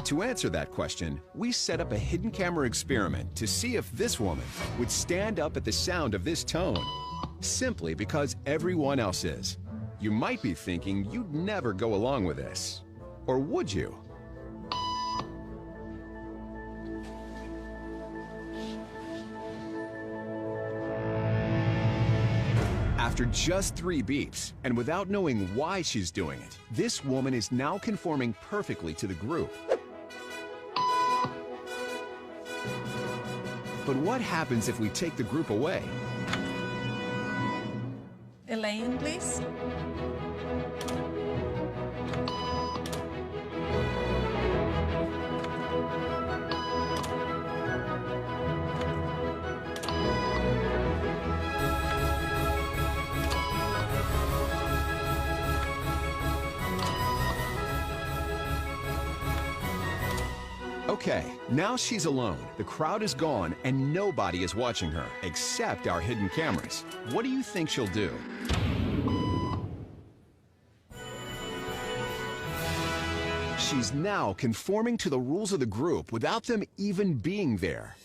To answer that question, we set up a hidden camera experiment to see if this woman would stand up at the sound of this tone, simply because everyone else is. You might be thinking you'd never go along with this. Or would you? After just 3 beeps, and without knowing why she's doing it, this woman is now conforming perfectly to the group. But what happens if we take the group away? Elaine, please. Okay, now she's alone. The crowd is gone and nobody is watching her, except our hidden cameras. What do you think she'll do? She's now conforming to the rules of the group without them even being there.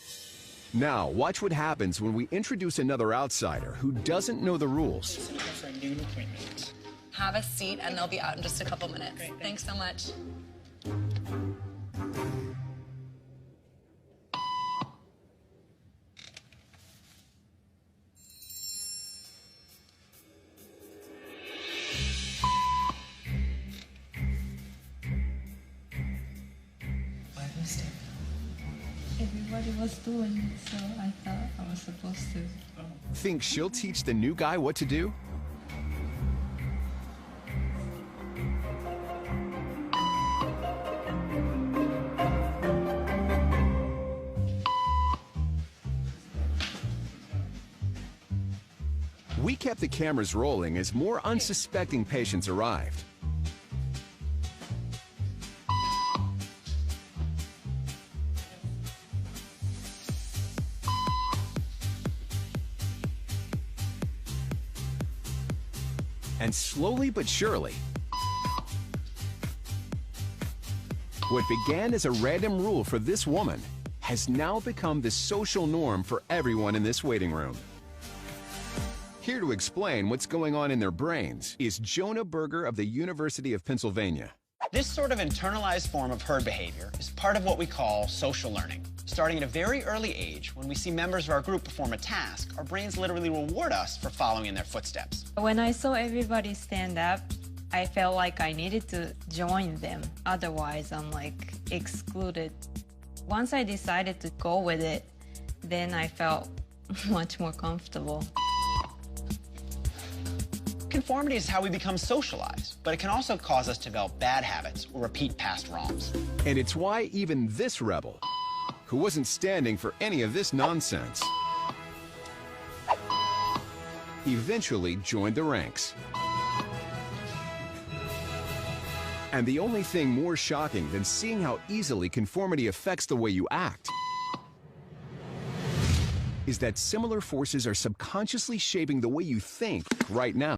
Now, watch what happens when we introduce another outsider who doesn't know the rules. For a noon appointment. Have a seat, and they'll be out in just a couple minutes. Great, thanks so much. Everybody was doing it, so I thought I was supposed to. Think she'll teach the new guy what to do? We kept the cameras rolling as more unsuspecting patients arrived. And slowly but surely, what began as a random rule for this woman has now become the social norm for everyone in this waiting room. Here to explain what's going on in their brains is Jonah Berger of the University of Pennsylvania. This sort of internalized form of herd behavior is part of what we call social learning. Starting at a very early age, when we see members of our group perform a task, our brains literally reward us for following in their footsteps. When I saw everybody stand up, I felt like I needed to join them. Otherwise, I'm like excluded. Once I decided to go with it, then I felt much more comfortable. Conformity is how we become socialized, but it can also cause us to develop bad habits or repeat past wrongs. And it's why even this rebel, who wasn't standing for any of this nonsense, eventually joined the ranks. And the only thing more shocking than seeing how easily conformity affects the way you act is that similar forces are subconsciously shaping the way you think right now.